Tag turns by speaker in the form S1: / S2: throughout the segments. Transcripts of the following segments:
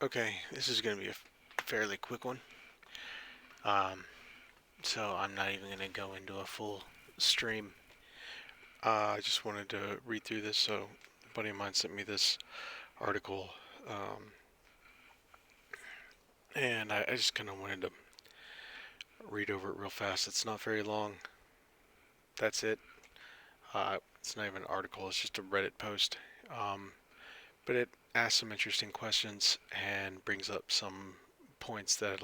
S1: Okay, this is going to be a fairly quick one. Um, so I'm not even going to go into a full stream. I just wanted to read through this. So a buddy of mine sent me this article, um, and I just kind of wanted to read over it real fast. It's not very long. That's it. It's not even an article. It's just a Reddit post. Um, but it asks some interesting questions and brings up some points that I'd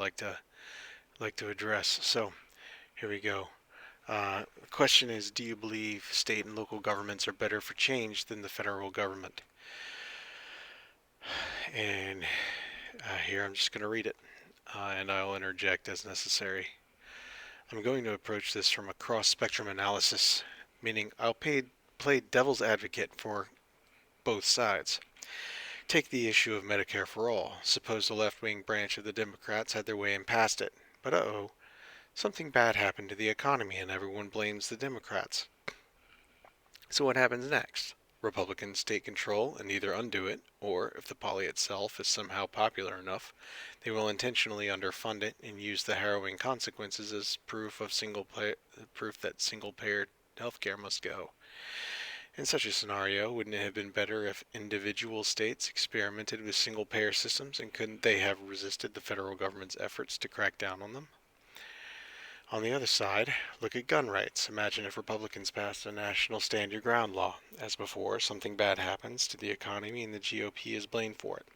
S1: like to address. So here we go. The question is, do you believe state and local governments are better for change than the federal government? And here I'm just going to read it, and I'll interject as necessary. I'm going to approach this from a cross-spectrum analysis, meaning play devil's advocate for both sides. Take the issue of Medicare for all. Suppose the left-wing branch of the Democrats had their way and passed it. But uh-oh, something bad happened to the economy and everyone blames the Democrats. So what happens next? Republicans take control and either undo it, or if the poly itself is somehow popular enough, they will intentionally underfund it and use the harrowing consequences as proof that single-payer healthcare must go. In such a scenario, wouldn't it have been better if individual states experimented with single-payer systems, and couldn't they have resisted the federal government's efforts to crack down on them? On the other side, look at gun rights. Imagine if Republicans passed a national stand your ground law. As before, something bad happens to the economy and the GOP is blamed for it.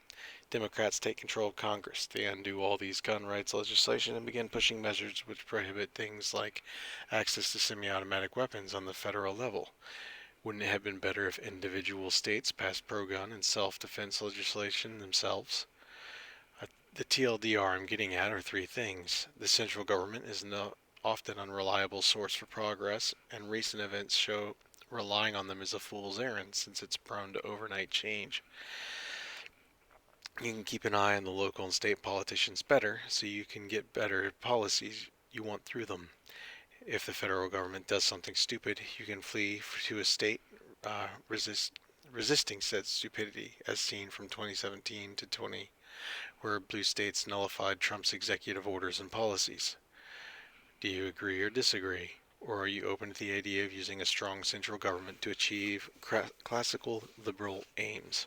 S1: Democrats take control of Congress. They undo all these gun rights legislation and begin pushing measures which prohibit things like access to semi-automatic weapons on the federal level. Wouldn't it have been better if individual states passed pro-gun and self-defense legislation themselves? The TLDR I'm getting at are three things. The central government is no, often unreliable source for progress, and recent events show relying on them is a fool's errand since it's prone to overnight change. You can keep an eye on the local and state politicians better so you can get better policies you want through them. If the federal government does something stupid, you can flee to a state resisting said stupidity, as seen from 2017 to 20, where blue states nullified Trump's executive orders and policies. Do you agree or disagree? Or are you open to the idea of using a strong central government to achieve classical liberal aims?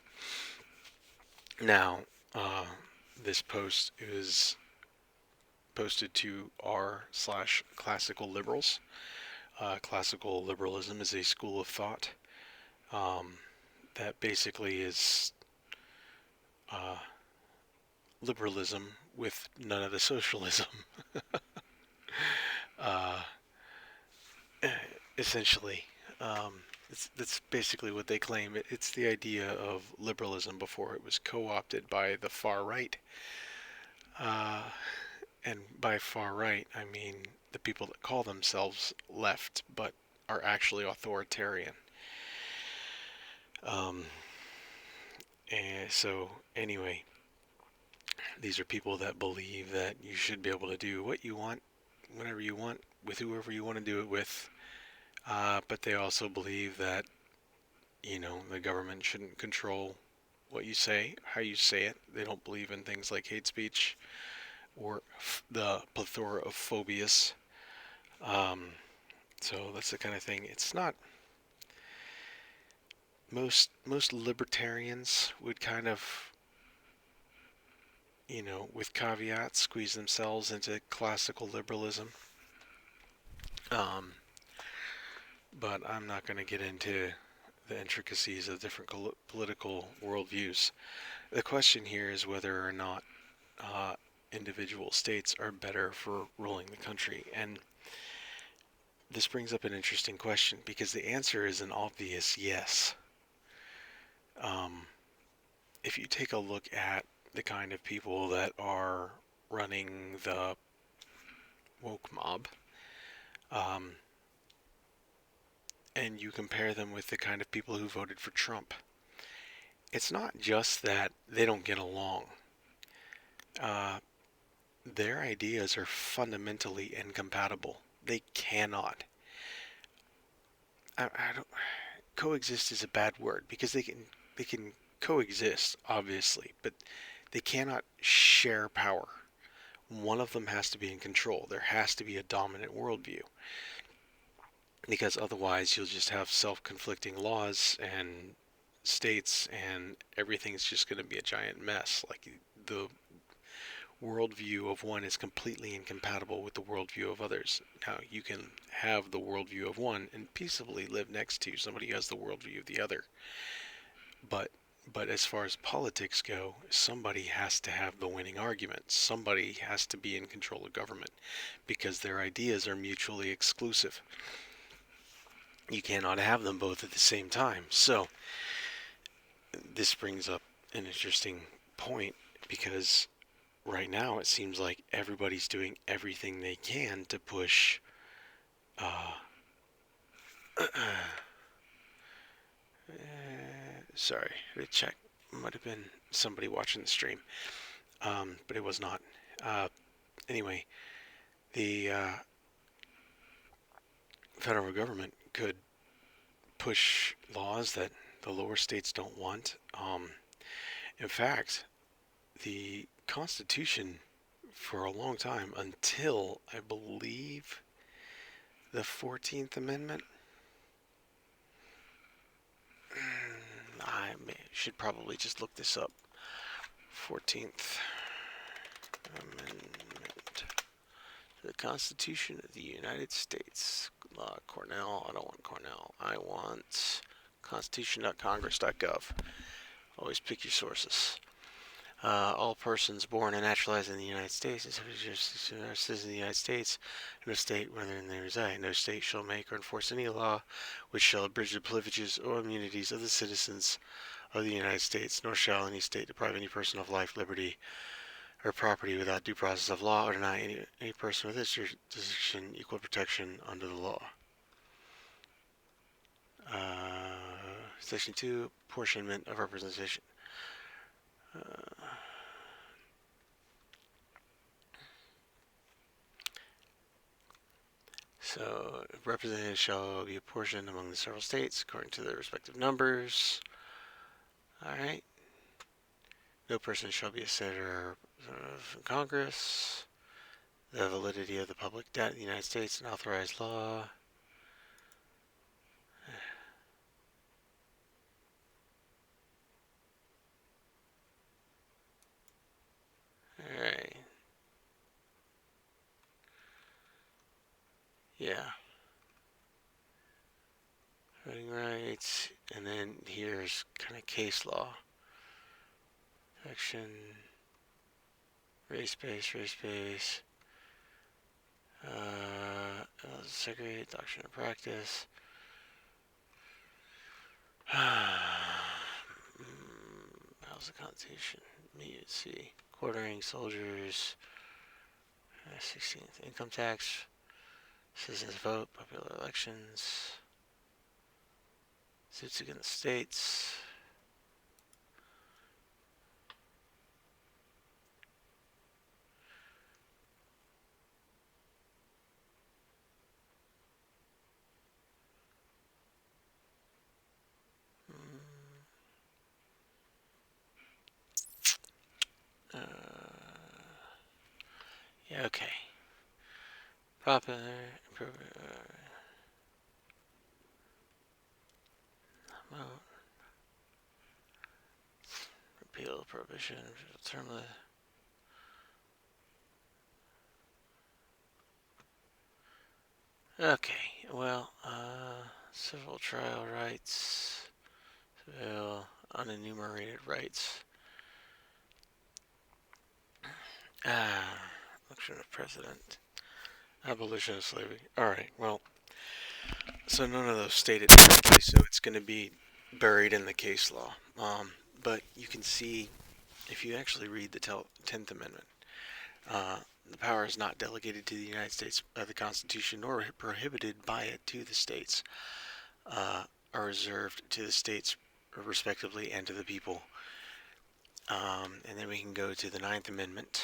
S1: Now, this post is posted to r/classical liberals. Classical liberalism is a school of thought that basically is uh, liberalism with none of the socialism. uh, Essentially, that's basically what they claim. It's the idea of liberalism before it was co-opted by the far right. Uh, and by far right, I mean the people that call themselves left but are actually authoritarian. Um, and so, anyway, these are people that believe that you should be able to do what you want, whenever you want, with whoever you want to do it with. But they also believe that, the government shouldn't control what you say, how you say it. They don't believe in things like hate speech or the plethora of phobias. Um, so that's the kind of thing. It's not most libertarians would kind of, with caveats, squeeze themselves into classical liberalism. Um, but I'm not going to get into the intricacies of different political worldviews. The question here is whether or not uh, individual states are better for ruling the country. And this brings up an interesting question because the answer is an obvious yes. Um, if you take a look at the kind of people that are running the woke mob, um, and you compare them with the kind of people who voted for Trump, it's not just that they don't get along. Uh, their ideas are fundamentally incompatible. They cannot. I don't. Coexist is a bad word because they can coexist obviously, but They cannot share power. One of them has to be in control. There has to be a dominant worldview, because otherwise you'll just have self-conflicting laws and states, and everything's just going to be a giant mess. Like, the worldview of one is completely incompatible with the worldview of others. Now, you can have the worldview of one and peaceably live next to somebody who has the worldview of the other. But as far as politics go, somebody has to have the winning argument. Somebody has to be in control of government, because their ideas are mutually exclusive. You cannot have them both at the same time. So this brings up an interesting point, because right now it seems like everybody's doing everything they can to push sorry, to check. Might have been somebody watching the stream, but it was not. Anyway, the federal government could push laws that the lower states don't want. In fact, the Constitution, for a long time, until I believe the 14th Amendment, I should probably just look this up. 14th Amendment to the Constitution of the United States. Cornell. I don't want Cornell. I want constitution.congress.gov. Always pick your sources. All persons born and naturalized in the United States and citizens of the United States, no state wherein they reside. No state shall make or enforce any law which shall abridge the privileges or immunities of the citizens of the United States, nor shall any state deprive any person of life, liberty, or property without due process of law, or deny any person with this jurisdiction equal protection under the law. Section 2, apportionment of representation. So, representatives shall be apportioned among the several states according to their respective numbers. Alright. No person shall be a senator of Congress. The validity of the public debt in the United States and authorized law. Alright. Yeah. Voting rights. And then here's kind of case law. Section. Race-based. Segregate, doctrine and practice. How's the Constitution? See. Quartering soldiers. 16th income tax. Citizens vote. Popular elections. Suits against states. Yeah, okay. Popular, repeal prohibition, term limit. Okay, well, civil trial rights, civil unenumerated rights. Election of president, abolition of slavery. Alright, well, so none of those stated directly, so it's going to be buried in the case law. But you can see, if you actually read the 10th Amendment, the power is not delegated to the United States by the Constitution, nor prohibited by it to the states, are reserved to the states respectively and to the people. And then we can go to the 9th Amendment.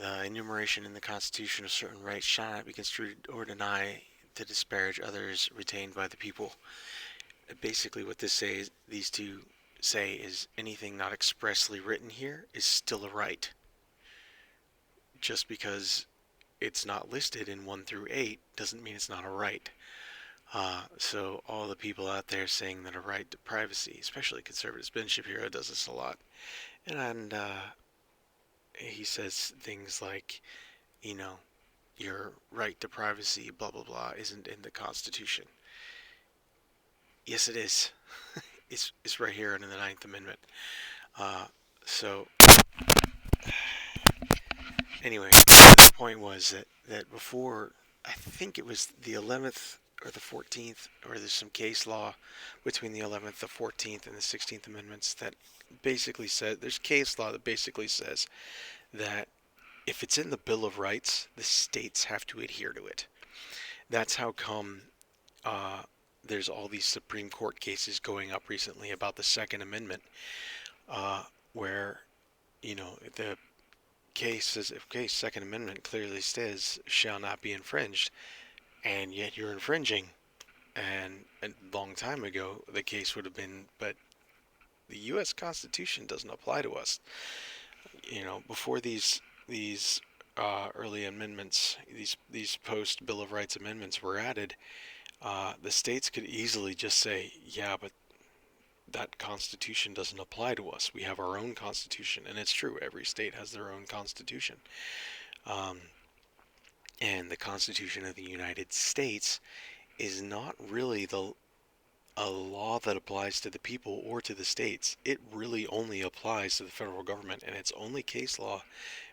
S1: The enumeration in the Constitution of certain rights shall not be construed or deny to disparage others retained by the people. Basically what this says, these two say is anything not expressly written here is still a right. Just because it's not listed in 1 through 8 doesn't mean it's not a right. So all the people out there saying that a right to privacy, especially conservatives, Ben Shapiro does this a lot, and he says things like, you know, your right to privacy, blah blah blah, isn't in the Constitution. Yes, it is. It's right here in the Ninth Amendment. Uh, so anyway, the point was that before, I think it was the 11th or the 14th, or there's some case law between the 11th, the 14th, and the 16th Amendments that basically said, there's case law that basically says that if it's in the Bill of Rights, the states have to adhere to it. That's how come uh, there's all these Supreme Court cases going up recently about the Second Amendment, where, the case says, okay, Second Amendment clearly says shall not be infringed, and yet you're infringing. And a long time ago, the case would have been, but the U.S. Constitution doesn't apply to us. Before these early amendments, these post Bill of Rights amendments were added, the states could easily just say, yeah, but that Constitution doesn't apply to us. We have our own Constitution, and it's true. Every state has their own Constitution. Um, and the Constitution of the United States is not really a law that applies to the people or to the states. It really only applies to the federal government, and it's only case law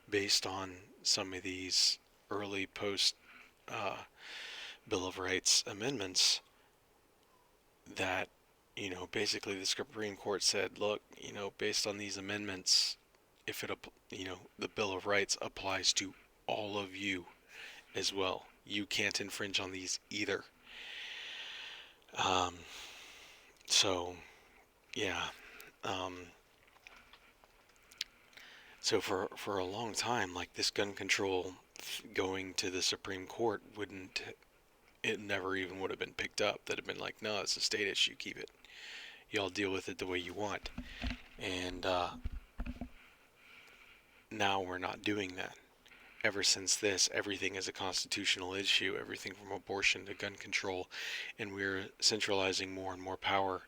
S1: based on some of these early post uh, Bill of Rights amendments that, basically the Supreme Court said, look, based on these amendments, if the Bill of Rights applies to all of you as well. You can't infringe on these either. Um, so, yeah. Um, so for a long time, like, this gun control going to the Supreme Court it never even would have been picked up. That have been like, no, it's a state issue, keep it. Y'all deal with it the way you want. And now we're not doing that. Ever since this, everything is a constitutional issue, everything from abortion to gun control, and we're centralizing more and more power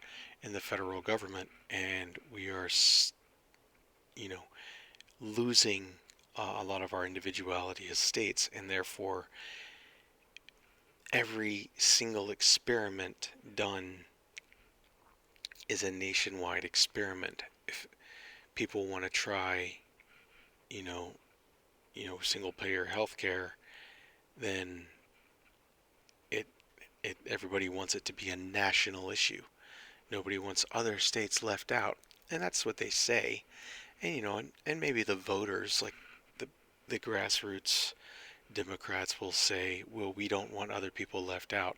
S1: in the federal government, and we are, losing a lot of our individuality as states, and therefore every single experiment done is a nationwide experiment. If people want to try, you know, single payer healthcare, then it everybody wants it to be a national issue. Nobody wants other states left out, and that's what they say. And and maybe the voters, like the grassroots Democrats, will say, well, we don't want other people left out,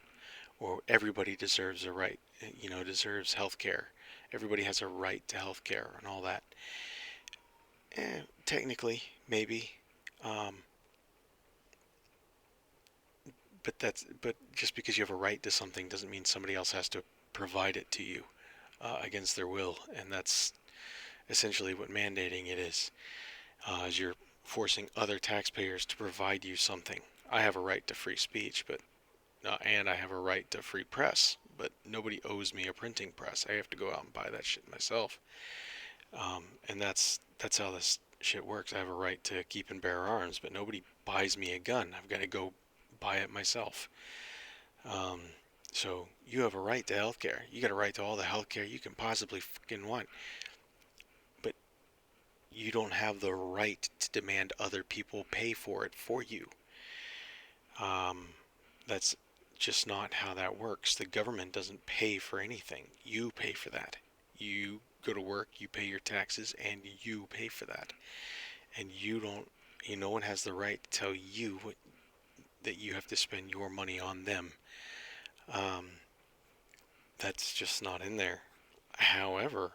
S1: or everybody deserves a right, deserves health care. Everybody has a right to health care and all that. Technically, maybe. Um, but just because you have a right to something doesn't mean somebody else has to provide it to you against their will, and that's essentially what mandating it is you're forcing other taxpayers to provide you something. I have a right to free speech, but and I have a right to free press, but nobody owes me a printing press. I have to go out and buy that shit myself. And that's how this shit works. I have a right to keep and bear arms, but nobody buys me a gun. I've got to go buy it myself. Um, so you have a right to healthcare. You got a right to all the healthcare you can possibly fucking want, but you don't have the right to demand other people pay for it for you. Um, that's just not how that works. The government doesn't pay for anything. You pay for that. You go to work, you pay your taxes, and you pay for that. And no one has the right to tell you that you have to spend your money on them. Um, that's just not in there. However,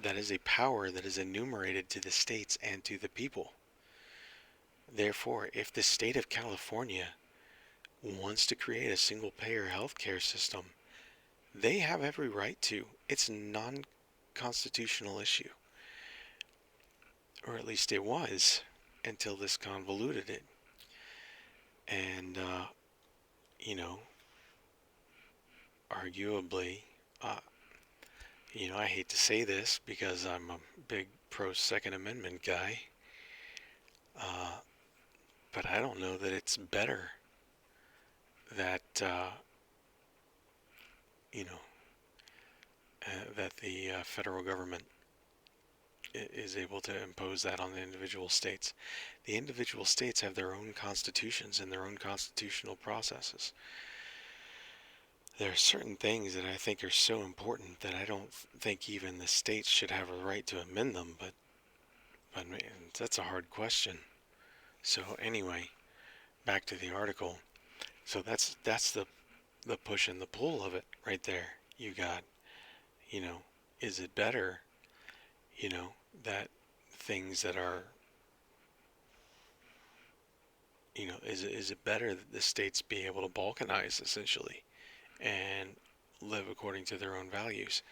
S1: that is a power that is enumerated to the states and to the people. Therefore, if the state of California wants to create a single-payer healthcare system, They have every right to. It's a non-constitutional issue, or at least it was until this convoluted it. And, you know, arguably, uh, I hate to say this because I'm a big pro Second Amendment guy, uh, but I don't know that it's better that, you know, that the federal government is able to impose that on the individual states. The individual states have their own constitutions and their own constitutional processes. There are certain things that I think are so important that I don't think even the states should have a right to amend them, but man, that's a hard question. So anyway, back to the article. So that's the push and the pull of it right there. You got, you know, is it better, you know, that things that are, is it better that the states be able to balkanize essentially and live according to their own values?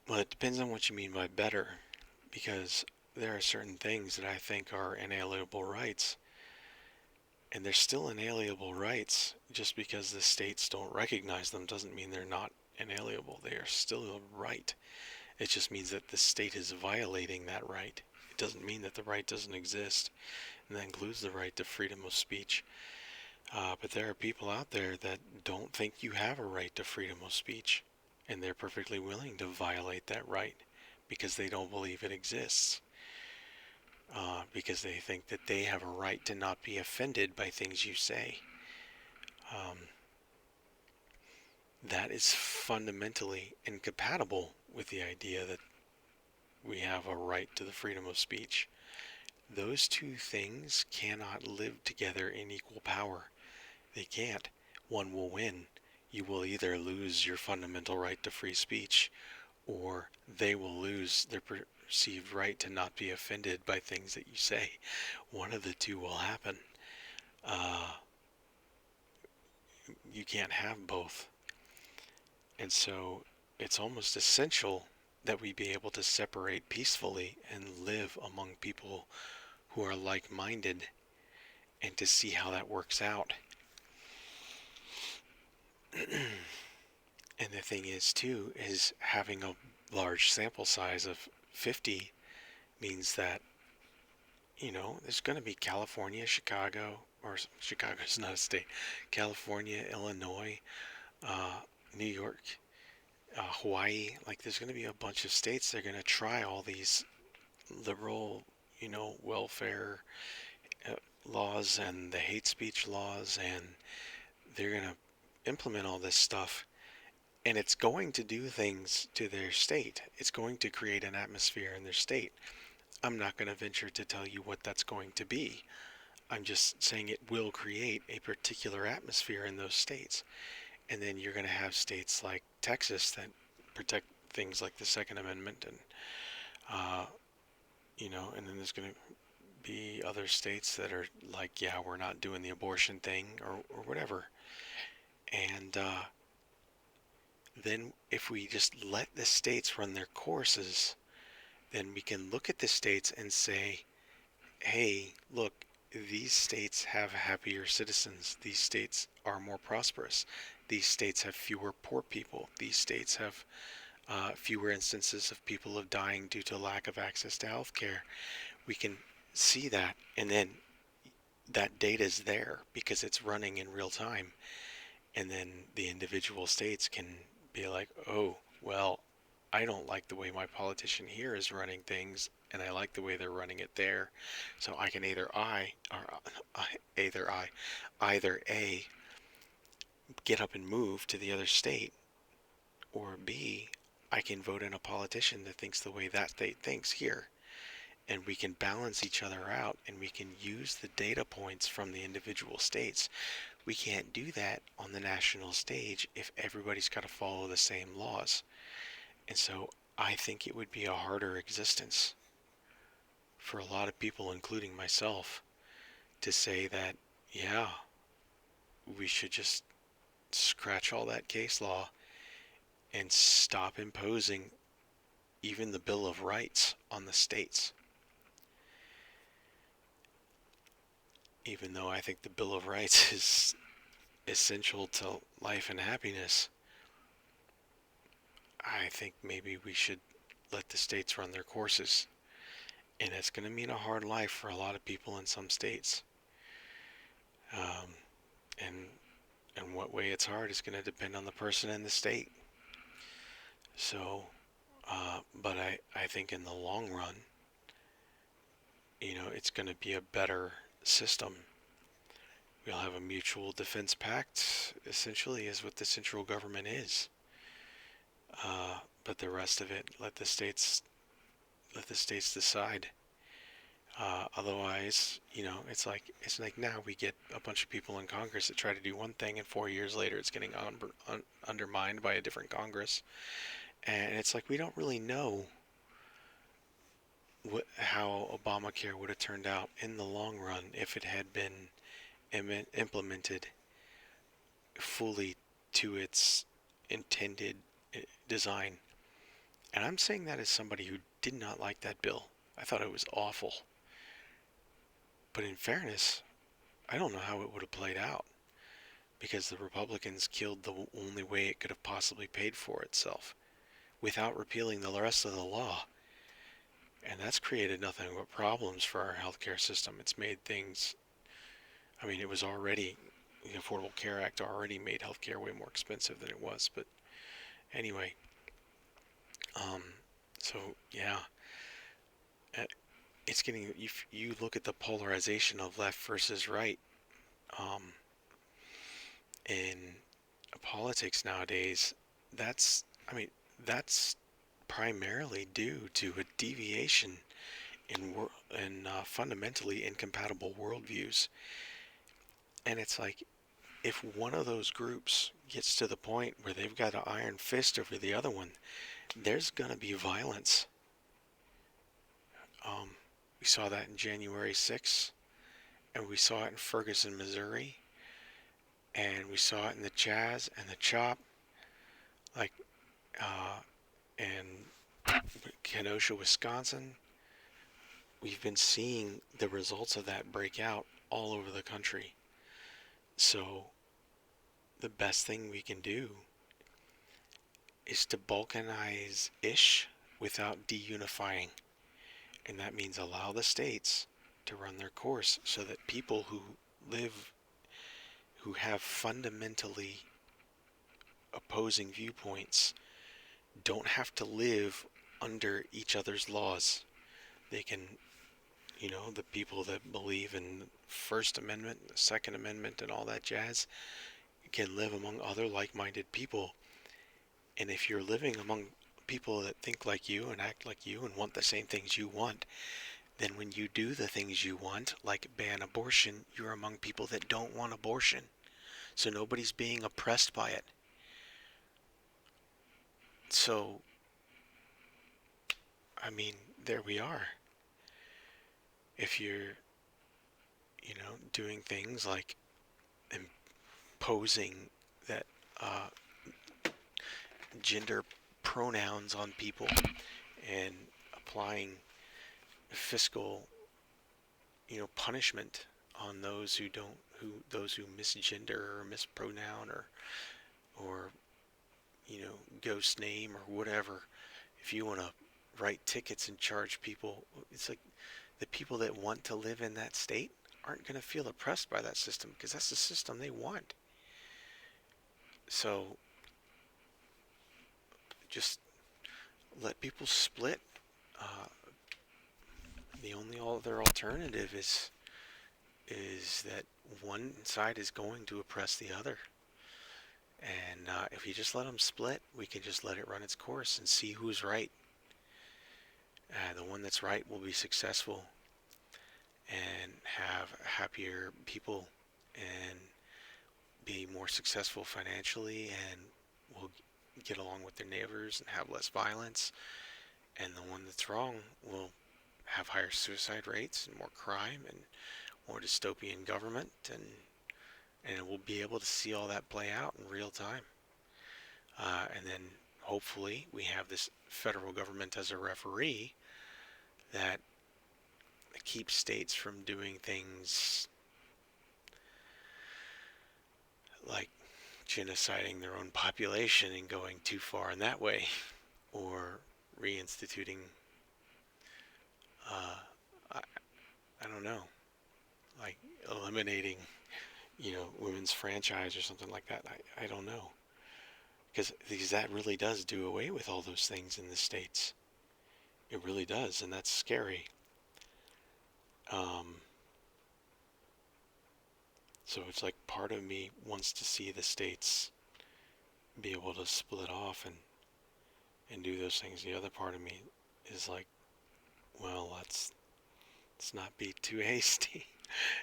S1: Well, it depends on what you mean by better, because there are certain things that I think are inalienable rights, and they're still inalienable rights. Just because the states don't recognize them doesn't mean they're not inalienable. They are still a right. It just means that the state is violating that right. It doesn't mean that the right doesn't exist, and that includes the right to freedom of speech. But there are people out there that don't think you have a right to freedom of speech, and they're perfectly willing to violate that right because they don't believe it exists. Because they think that they have a right to not be offended by things you say. Um, that is fundamentally incompatible with the idea that we have a right to the freedom of speech. Those two things cannot live together in equal power. They can't. One will win. You will either lose your fundamental right to free speech, or they will lose their perceived right to not be offended by things that you say. One of the two will happen. Uh, you can't have both. And so it's almost essential that we be able to separate peacefully and live among people who are like-minded, and to see how that works out. And the thing is, too, is having a large sample size of 50 means that, there's going to be California, Chicago, or Chicago's not a state, California, Illinois, uh, New York, Hawaii. Like, there's going to be a bunch of states that are going to try all these liberal, welfare uh, laws and the hate speech laws, and they're going to implement all this stuff. And it's going to do things to their state. It's going to create an atmosphere in their state. I'm not going to venture to tell you what that's going to be. I'm just saying it will create a particular atmosphere in those states. And then you're going to have states like Texas that protect things like the Second Amendment, and uh, and then there's going to be other states that are like, yeah, we're not doing the abortion thing, or whatever. And then if we just let the states run their courses, then we can look at the states and say, hey, look, these states have happier citizens. These states are more prosperous. These states have fewer poor people. These states have fewer instances of people of dying due to lack of access to health care. We can see that, and then that data is there because it's running in real time. And then the individual states can be like, oh, well, I don't like the way my politician here is running things, and I like the way they're running it there. So I can either A, get up and move to the other state, or B, I can vote in a politician that thinks the way that state thinks here. And we can balance each other out, and we can use the data points from the individual states. We can't do that on the national stage if everybody's got to follow the same laws. And so I think it would be a harder existence for a lot of people, including myself, to say that, yeah, we should just scratch all that case law and stop imposing even the Bill of Rights on the states. Even though I think the Bill of Rights is essential to life and happiness, I think maybe we should let the states run their courses. And it's going to mean a hard life for a lot of people in some states. Um, and in what way it's hard is going to depend on the person and the state. So, but I think in the long run, it's going to be a better system. We'll have a mutual defense pact, essentially, is what the central government is. But the rest of it, let the states decide. Otherwise, it's like now we get a bunch of people in Congress that try to do one thing, and 4 years later, it's getting undermined by a different Congress, and it's like we don't really know how Obamacare would have turned out in the long run if it had been implemented fully to its intended design. And I'm saying that as somebody who did not like that bill. I thought it was awful. But in fairness, I don't know how it would have played out because the Republicans killed the only way it could have possibly paid for itself without repealing the rest of the law. And that's created nothing but problems for our healthcare system. It's made things, it was already, the Affordable Care Act already made healthcare way more expensive than it was. But anyway, um, so yeah, uh, it's getting, if you look at the polarization of left versus right, um, in politics nowadays, that's, that's primarily due to a deviation in fundamentally incompatible worldviews. And it's like, if one of those groups gets to the point where they've got an iron fist over the other one, there's going to be violence. We saw that in January 6th, and we saw it in Ferguson, Missouri, and we saw it in the Jazz and the Chop, like, in Kenosha, Wisconsin. We've been seeing the results of that break out all over the country. So the best thing we can do is to balkanize-ish without deunifying. And that means allow the states to run their course so that people who have fundamentally opposing viewpoints don't have to live under each other's laws. They can, the people that believe in the First Amendment, the Second Amendment, and all that jazz can live among other like-minded people. And if you're living among people that think like you and act like you and want the same things you want, then when you do the things you want, like ban abortion, you're among people that don't want abortion. So nobody's being oppressed by it. So, there we are. If you're, doing things like imposing that gender pronouns on people and applying fiscal, punishment on those who misgender or mispronoun or ghost name or whatever. If you want to write tickets and charge people, it's like the people that want to live in that state aren't going to feel oppressed by that system because that's the system they want. So just let people split. The only other alternative is that one side is going to oppress the other. And if you just let them split, we can just let it run its course and see who's right. The one that's right will be successful and have happier people and be more successful financially and will get along with their neighbors and have less violence. And the one that's wrong will have higher suicide rates and more crime and more dystopian government and we'll be able to see all that play out in real time. And then hopefully we have this federal government as a referee that keeps states from doing things like genociding their own population and going too far in that way, or reinstituting, uh, I, I don't know, like eliminating, women's franchise or something like that. I don't know. Because that really does do away with all those things in the states. It really does, and that's scary. Um, so it's like part of me wants to see the states be able to split off and do those things. The other part of me is like, well, let's not be too hasty.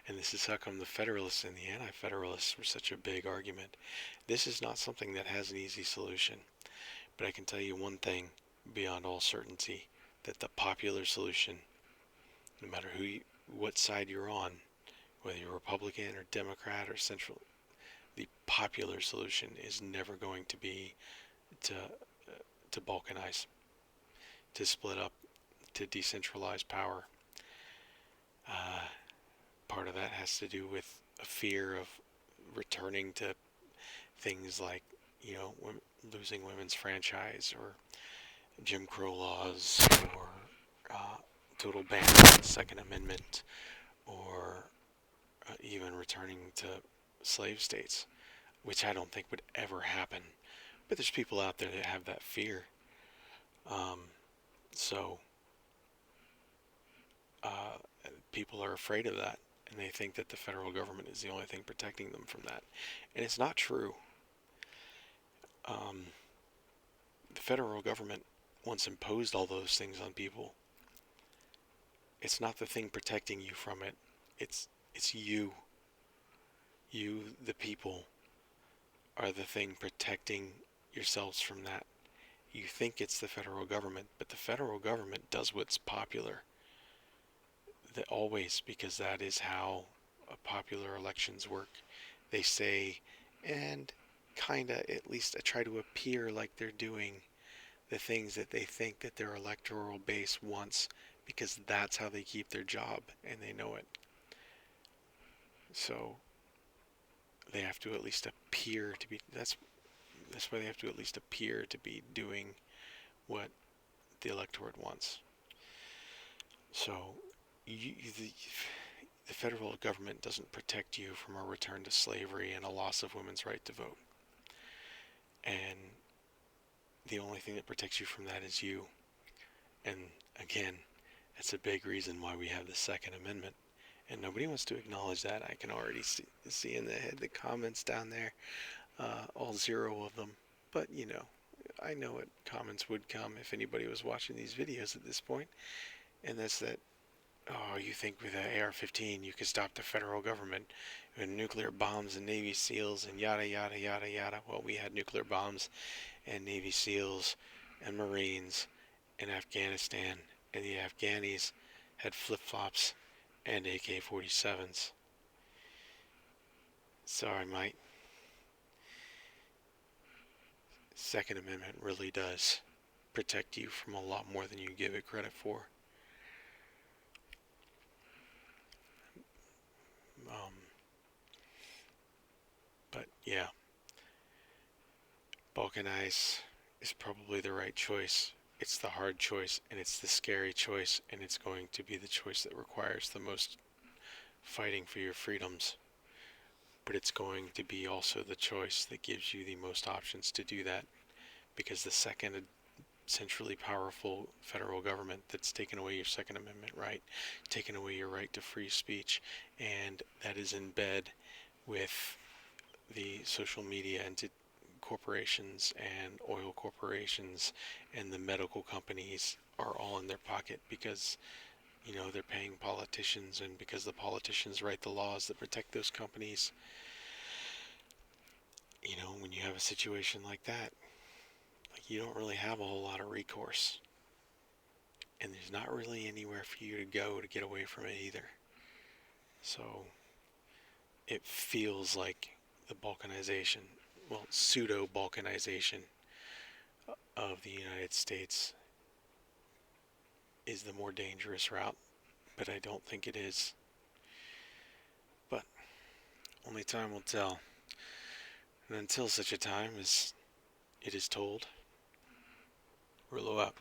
S1: And this is how come the Federalists and the Anti-Federalists were such a big argument. This is not something that has an easy solution. But I can tell you one thing beyond all certainty, that the popular solution, no matter what side you're on, whether you're Republican or Democrat or central, the popular solution is never going to be to balkanize, to split up, to decentralize power. Part of that has to do with a fear of returning to things like, losing women's franchise, or Jim Crow laws, or total ban on the Second Amendment, or even returning to slave states, which I don't think would ever happen. But there's people out there that have that fear. Um, so people are afraid of that, and they think that the federal government is the only thing protecting them from that. And it's not true. The federal government once imposed all those things on people. It's not the thing protecting you from it. It's you. You, the people, are the thing protecting yourselves from that. You think it's the federal government, but the federal government does what's popular. That always, because that is how popular elections work. They say, and kinda at least try to appear like they're doing the things that they think that their electoral base wants, because that's how they keep their job, and they know it. So they have to at least appear to be, that's why they have to at least appear to be doing what the electorate wants. So the federal government doesn't protect you from a return to slavery and a loss of women's right to vote. And the only thing that protects you from that is you. And again, that's a big reason why we have the Second Amendment. And nobody wants to acknowledge that. I can already see in the comments down there, all 0 of them. But, I know what comments would come if anybody was watching these videos at this point. And that's that, oh, you think with an AR-15 you could stop the federal government with nuclear bombs and Navy SEALs and yada, yada, yada, yada. Well, we had nuclear bombs and Navy SEALs and Marines in Afghanistan, and the Afghanis had flip-flops and AK-47s. Sorry, mate. Second Amendment really does protect you from a lot more than you give it credit for. But yeah, balkanize is probably the right choice. It's the hard choice, and it's the scary choice, and it's going to be the choice that requires the most fighting for your freedoms. But it's going to be also the choice that gives you the most options to do that, because the second centrally powerful federal government that's taken away your Second Amendment right, taken away your right to free speech, and that is in bed with the social media and corporations and oil corporations and the medical companies are all in their pocket, because they're paying politicians, and because the politicians write the laws that protect those companies. When you have a situation like that, you don't really have a whole lot of recourse, and there's not really anywhere for you to go to get away from it either. So it feels like the Balkanization, well, pseudo Balkanization of the United States is the more dangerous route, but I don't think it is. But only time will tell. And until such a time as it is told, Rulo out.